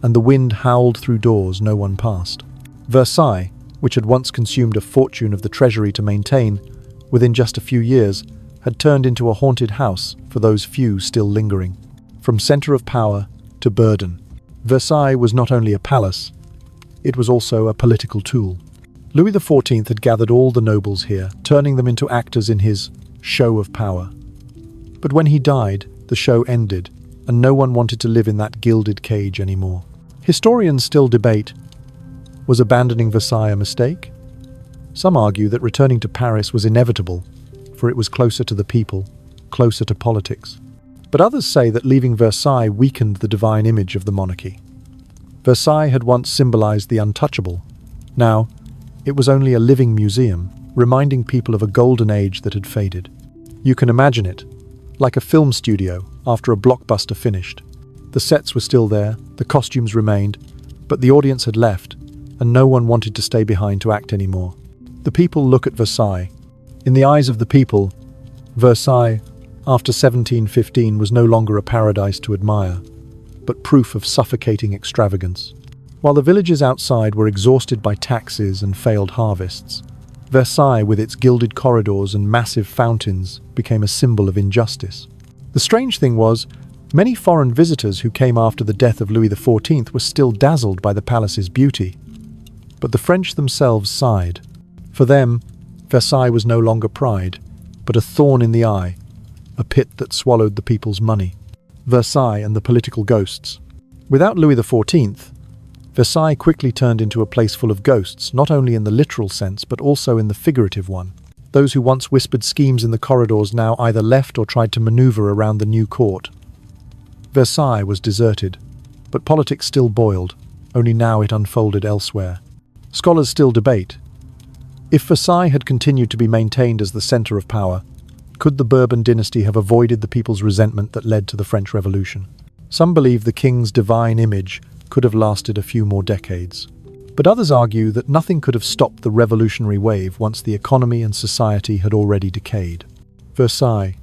and the wind howled through doors no one passed. Versailles, which had once consumed a fortune of the treasury to maintain, within just a few years, had turned into a haunted house for those few still lingering. From center of power to burden, Versailles was not only a palace, it was also a political tool. Louis XIV had gathered all the nobles here, turning them into actors in his show of power. But when he died, the show ended, and no one wanted to live in that gilded cage anymore. Historians still debate, was abandoning Versailles a mistake? Some argue that returning to Paris was inevitable, for it was closer to the people, closer to politics. But others say that leaving Versailles weakened the divine image of the monarchy. Versailles had once symbolized the untouchable. Now, it was only a living museum, reminding people of a golden age that had faded. You can imagine it, like a film studio after a blockbuster finished. The sets were still there, the costumes remained, but the audience had left, and no one wanted to stay behind to act anymore. The people look at Versailles. In the eyes of the people, Versailles, after 1715, was no longer a paradise to admire, but proof of suffocating extravagance. While the villages outside were exhausted by taxes and failed harvests, Versailles, with its gilded corridors and massive fountains, became a symbol of injustice. The strange thing was, many foreign visitors who came after the death of Louis XIV were still dazzled by the palace's beauty. But the French themselves sighed. For them, Versailles was no longer pride, but a thorn in the eye, a pit that swallowed the people's money. Versailles and the political ghosts. Without Louis XIV, Versailles quickly turned into a place full of ghosts, not only in the literal sense, but also in the figurative one. Those who once whispered schemes in the corridors now either left or tried to maneuver around the new court. Versailles was deserted, but politics still boiled, only now it unfolded elsewhere. Scholars still debate. If Versailles had continued to be maintained as the center of power, could the Bourbon dynasty have avoided the people's resentment that led to the French Revolution? Some believe the king's divine image could have lasted a few more decades. But others argue that nothing could have stopped the revolutionary wave once the economy and society had already decayed. Versailles,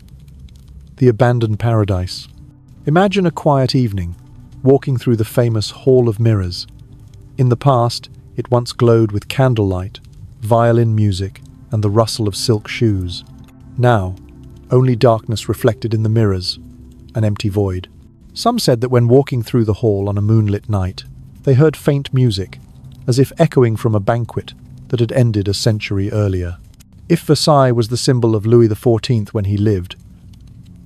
the abandoned paradise. Imagine a quiet evening, walking through the famous Hall of Mirrors. In the past, it once glowed with candlelight, violin music, and the rustle of silk shoes. Now, only darkness reflected in the mirrors, an empty void. Some said that when walking through the hall on a moonlit night, they heard faint music, as if echoing from a banquet that had ended a century earlier. If Versailles was the symbol of Louis XIV when he lived,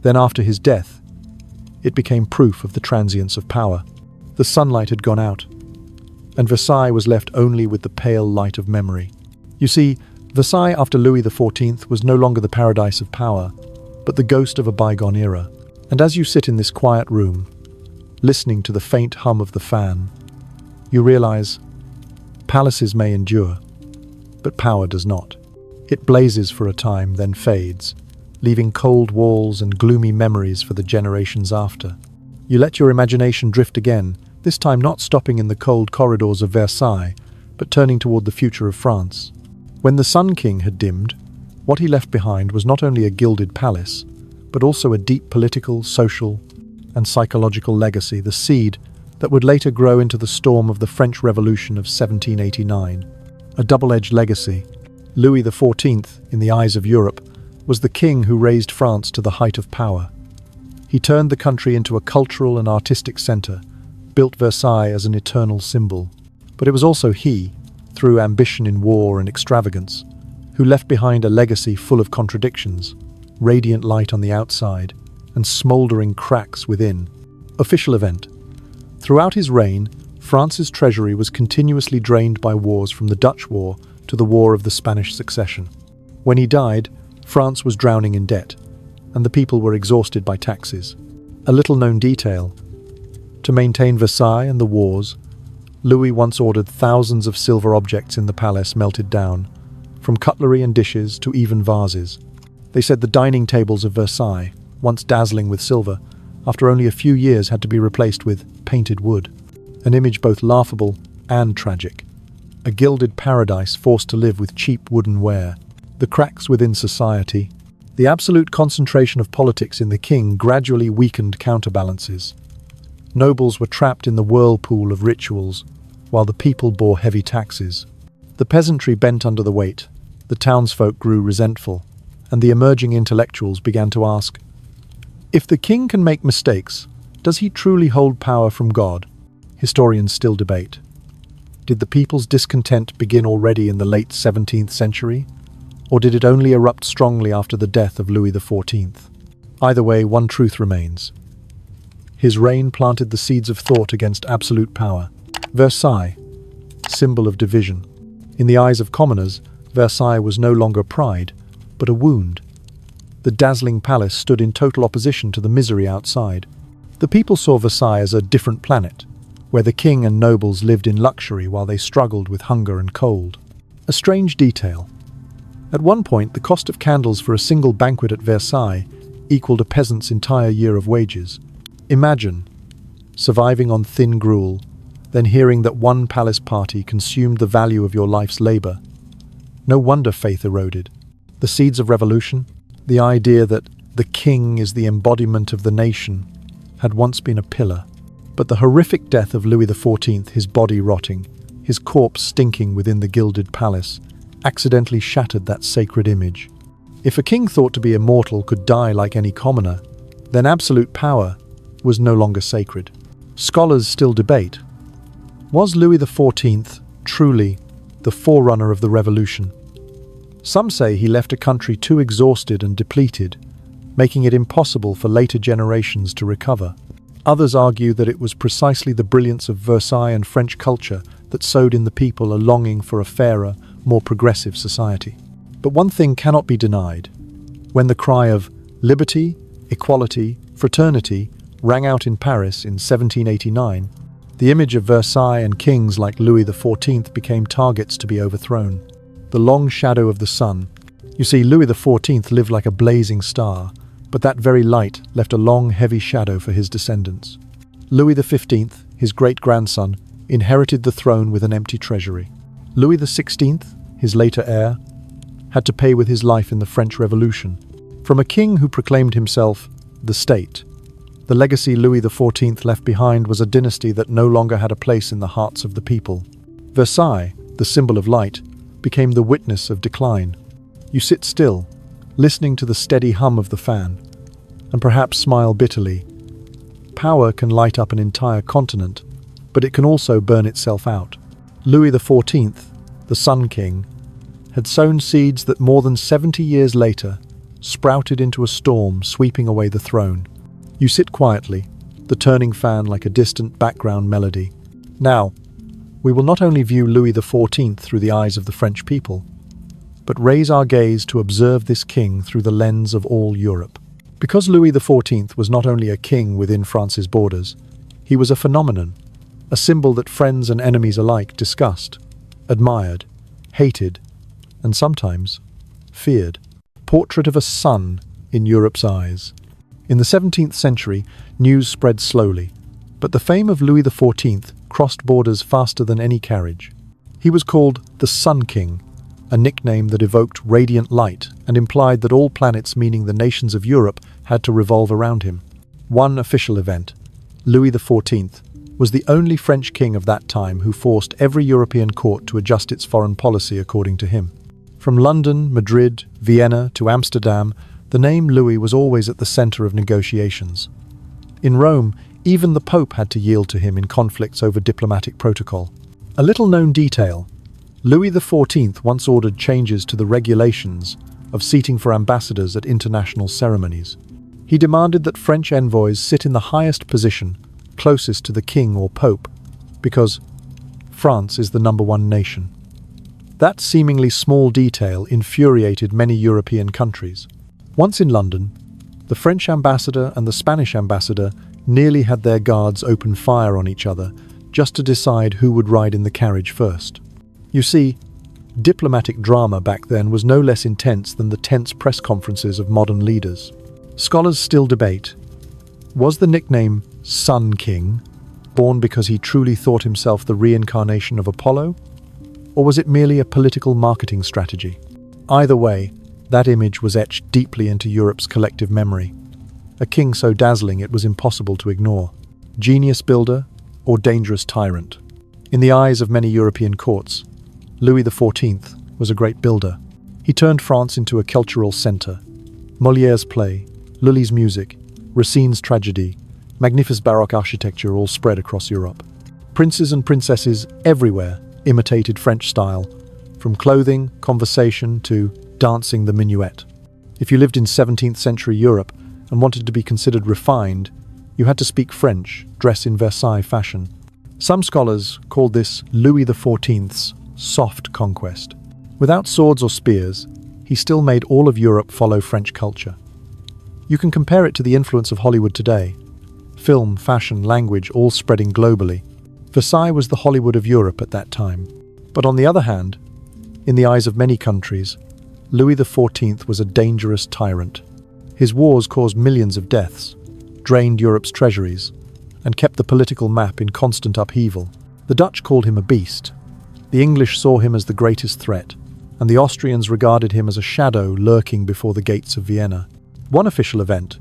then after his death, it became proof of the transience of power. The sunlight had gone out, and Versailles was left only with the pale light of memory. You see, Versailles after Louis XIV was no longer the paradise of power, but the ghost of a bygone era. And as you sit in this quiet room, listening to the faint hum of the fan, you realize palaces may endure, but power does not. It blazes for a time, then fades, leaving cold walls and gloomy memories for the generations after. You let your imagination drift again, this time not stopping in the cold corridors of Versailles, but turning toward the future of France. When the Sun King had dimmed, what he left behind was not only a gilded palace, but also a deep political, social, and psychological legacy, the seed that would later grow into the storm of the French Revolution of 1789. A double-edged legacy. Louis XIV, in the eyes of Europe, was the king who raised France to the height of power. He turned the country into a cultural and artistic center, built Versailles as an eternal symbol. But it was also he, through ambition in war and extravagance, who left behind a legacy full of contradictions, radiant light on the outside, and smouldering cracks within. Official event. Throughout his reign, France's treasury was continuously drained by wars from the Dutch War to the War of the Spanish Succession. When he died, France was drowning in debt, and the people were exhausted by taxes. A little-known detail. To maintain Versailles and the wars, Louis once ordered thousands of silver objects in the palace melted down, from cutlery and dishes to even vases. They said the dining tables of Versailles, once dazzling with silver, after only a few years, had to be replaced with painted wood, an image both laughable and tragic. A gilded paradise forced to live with cheap wooden ware. The cracks within society. The absolute concentration of politics in the king gradually weakened counterbalances. Nobles were trapped in the whirlpool of rituals, while the people bore heavy taxes. The peasantry bent under the weight, the townsfolk grew resentful, and the emerging intellectuals began to ask, if the king can make mistakes, does he truly hold power from God? Historians still debate. Did the people's discontent begin already in the late 17th century? Or did it only erupt strongly after the death of Louis XIV? Either way, one truth remains. His reign planted the seeds of thought against absolute power. Versailles, symbol of division. In the eyes of commoners, Versailles was no longer pride, but a wound. The dazzling palace stood in total opposition to the misery outside. The people saw Versailles as a different planet, where the king and nobles lived in luxury while they struggled with hunger and cold. A strange detail. At one point, the cost of candles for a single banquet at Versailles equaled a peasant's entire year of wages. Imagine surviving on thin gruel, then hearing that one palace party consumed the value of your life's labor. No wonder faith eroded. The seeds of revolution, the idea that the king is the embodiment of the nation, had once been a pillar. But the horrific death of Louis XIV, his body rotting, his corpse stinking within the gilded palace, accidentally shattered that sacred image. If a king thought to be immortal could die like any commoner, then absolute power was no longer sacred. Scholars still debate. Was Louis XIV truly the forerunner of the revolution? Some say he left a country too exhausted and depleted, making it impossible for later generations to recover. Others argue that it was precisely the brilliance of Versailles and French culture that sowed in the people a longing for a fairer, more progressive society. But one thing cannot be denied. When the cry of liberty, equality, fraternity rang out in Paris in 1789, the image of Versailles and kings like Louis XIV became targets to be overthrown. The long shadow of the sun. You see, Louis XIV lived like a blazing star, but that very light left a long, heavy shadow for his descendants. Louis XV, his great-grandson, inherited the throne with an empty treasury. Louis XVI, his later heir, had to pay with his life in the French Revolution. From a king who proclaimed himself the state, the legacy Louis XIV left behind was a dynasty that no longer had a place in the hearts of the people. Versailles, the symbol of light, became the witness of decline. You sit still, listening to the steady hum of the fan, and perhaps smile bitterly. Power can light up an entire continent, but it can also burn itself out. Louis XIV, the Sun King, had sown seeds that more than 70 years later sprouted into a storm sweeping away the throne. You sit quietly, the turning fan like a distant background melody. Now, we will not only view Louis XIV through the eyes of the French people, but raise our gaze to observe this king through the lens of all Europe. Because Louis XIV was not only a king within France's borders, he was a phenomenon, a symbol that friends and enemies alike discussed, admired, hated, and sometimes feared. Portrait of a sun in Europe's eyes. In the 17th century, news spread slowly, but the fame of Louis XIV crossed borders faster than any carriage. He was called the Sun King, a nickname that evoked radiant light and implied that all planets, meaning the nations of Europe, had to revolve around him. One official event, Louis XIV, was the only French king of that time who forced every European court to adjust its foreign policy according to him. From London, Madrid, Vienna to Amsterdam, the name Louis was always at the center of negotiations. In Rome, even the Pope had to yield to him in conflicts over diplomatic protocol. A little-known detail, Louis XIV once ordered changes to the regulations of seating for ambassadors at international ceremonies. He demanded that French envoys sit in the highest position, closest to the king or pope, because France is the #1 nation. That seemingly small detail infuriated many European countries. Once in London, the French ambassador and the Spanish ambassador nearly had their guards open fire on each other just to decide who would ride in the carriage first. You see, diplomatic drama back then was no less intense than the tense press conferences of modern leaders. Scholars still debate. Was the nickname Sun King born because he truly thought himself the reincarnation of Apollo? Or was it merely a political marketing strategy? Either way, that image was etched deeply into Europe's collective memory. A king so dazzling it was impossible to ignore. Genius builder or dangerous tyrant? In the eyes of many European courts, Louis XIV was a great builder. He turned France into a cultural center. Molière's play, Lully's music, Racine's tragedy, magnificent Baroque architecture all spread across Europe. Princes and princesses everywhere imitated French style, from clothing, conversation to dancing the minuet. If you lived in 17th century Europe and wanted to be considered refined, you had to speak French, dress in Versailles fashion. Some scholars called this Louis XIV's soft conquest. Without swords or spears, he still made all of Europe follow French culture. You can compare it to the influence of Hollywood today. Film, fashion, language, all spreading globally. Versailles was the Hollywood of Europe at that time. But on the other hand, in the eyes of many countries, Louis XIV was a dangerous tyrant. His wars caused millions of deaths, drained Europe's treasuries, and kept the political map in constant upheaval. The Dutch called him a beast. The English saw him as the greatest threat, and the Austrians regarded him as a shadow lurking before the gates of Vienna. One official event.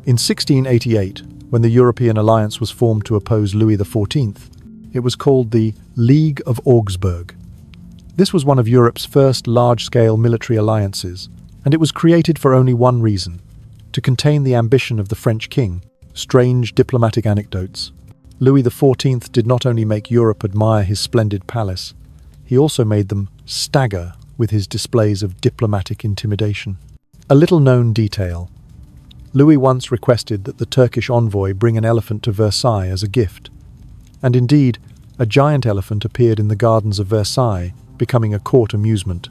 In 1688, when the European alliance was formed to oppose Louis XIV, it was called the League of Augsburg. This was one of Europe's first large-scale military alliances, and it was created for only one reason: to contain the ambition of the French king. Strange diplomatic anecdotes. Louis XIV did not only make Europe admire his splendid palace, he also made them stagger with his displays of diplomatic intimidation. A little-known detail. Louis once requested that the Turkish envoy bring an elephant to Versailles as a gift. And indeed, a giant elephant appeared in the gardens of Versailles, becoming a court amusement.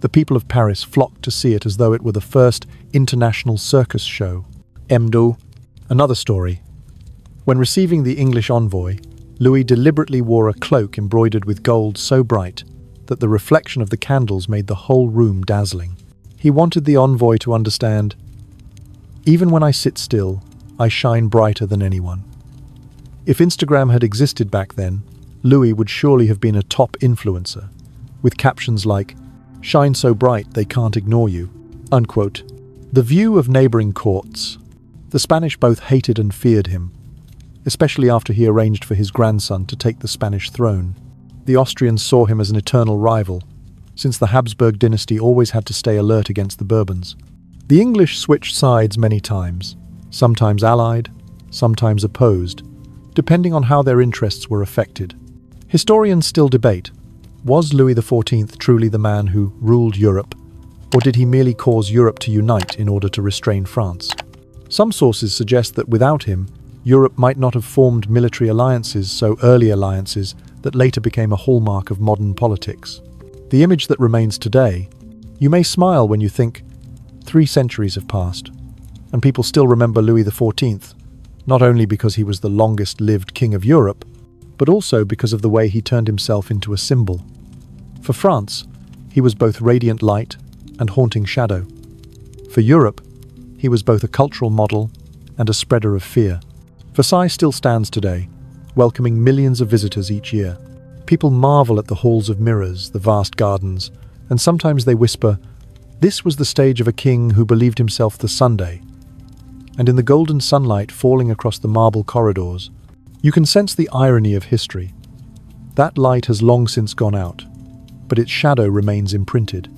The people of Paris flocked to see it as though it were the first international circus show. Emdo. Another story. When receiving the English envoy, Louis deliberately wore a cloak embroidered with gold so bright that the reflection of the candles made the whole room dazzling. He wanted the envoy to understand, "Even when I sit still, I shine brighter than anyone." If Instagram had existed back then, Louis would surely have been a top influencer, with captions like, "Shine so bright they can't ignore you," unquote. The view of neighboring courts. The Spanish both hated and feared him, especially after he arranged for his grandson to take the Spanish throne. The Austrians saw him as an eternal rival, since the Habsburg dynasty always had to stay alert against the Bourbons. The English switched sides many times, sometimes allied, sometimes opposed, depending on how their interests were affected. Historians still debate, was Louis XIV truly the man who ruled Europe, or did he merely cause Europe to unite in order to restrain France? Some sources suggest that without him, Europe might not have formed military alliances, so early alliances that later became a hallmark of modern politics. The image that remains today, you may smile when you think, 3 centuries have passed, and people still remember Louis XIV, not only because he was the longest-lived king of Europe, but also because of the way he turned himself into a symbol. For France, he was both radiant light and haunting shadow. For Europe, he was both a cultural model and a spreader of fear. Versailles still stands today, welcoming millions of visitors each year. People marvel at the halls of mirrors, the vast gardens, and sometimes they whisper, "This was the stage of a king who believed himself the Sunday." And in the golden sunlight falling across the marble corridors, you can sense the irony of history. That light has long since gone out, but its shadow remains imprinted.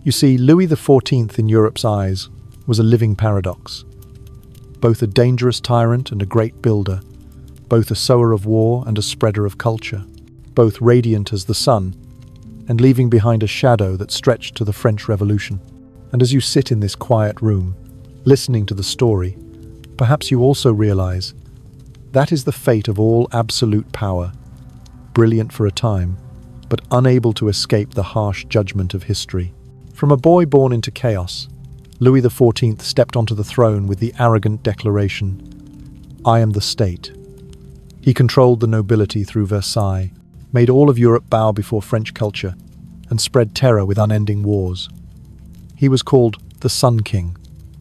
You see, Louis XIV in Europe's eyes was a living paradox. Both a dangerous tyrant and a great builder, both a sower of war and a spreader of culture, both radiant as the sun, and leaving behind a shadow that stretched to the French Revolution. And as you sit in this quiet room, listening to the story, perhaps you also realize that is the fate of all absolute power, brilliant for a time, but unable to escape the harsh judgment of history. From a boy born into chaos, Louis XIV stepped onto the throne with the arrogant declaration, "I am the state." He controlled the nobility through Versailles, made all of Europe bow before French culture, and spread terror with unending wars. He was called the Sun King,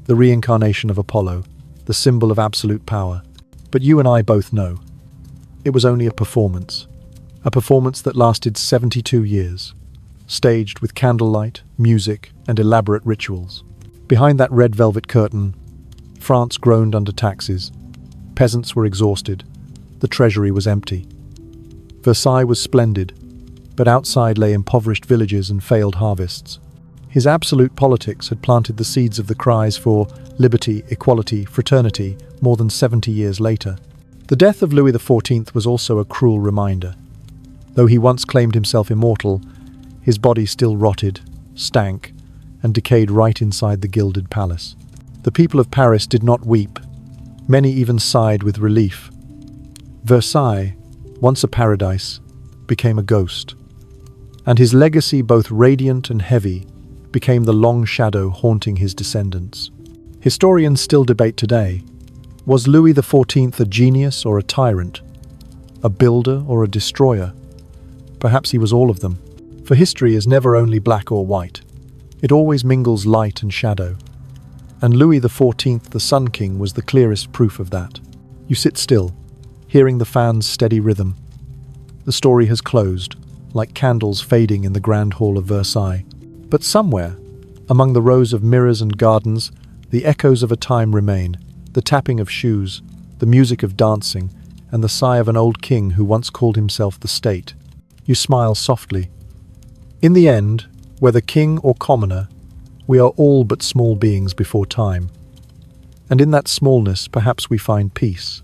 the reincarnation of Apollo, the symbol of absolute power. But you and I both know, it was only a performance that lasted 72 years, staged with candlelight, music, and elaborate rituals. Behind that red velvet curtain, France groaned under taxes. Peasants were exhausted. The treasury was empty. Versailles was splendid, but outside lay impoverished villages and failed harvests. His absolute politics had planted the seeds of the cries for liberty, equality, fraternity more than 70 years later. The death of Louis XIV was also a cruel reminder. Though he once claimed himself immortal, his body still rotted, stank, and decayed right inside the gilded palace. The people of Paris did not weep. Many even sighed with relief. Versailles, once a paradise, became a ghost. And his legacy, both radiant and heavy, became the long shadow haunting his descendants. Historians still debate today. Was Louis XIV a genius or a tyrant? A builder or a destroyer? Perhaps he was all of them. For history is never only black or white. It always mingles light and shadow. And Louis XIV, the Sun King, was the clearest proof of that. You sit still, hearing the fans' steady rhythm. The story has closed, like candles fading in the grand hall of Versailles. But somewhere, among the rows of mirrors and gardens, the echoes of a time remain. The tapping of shoes, the music of dancing, and the sigh of an old king who once called himself the state. You smile softly. In the end, whether king or commoner, we are all but small beings before time. And in that smallness, perhaps we find peace.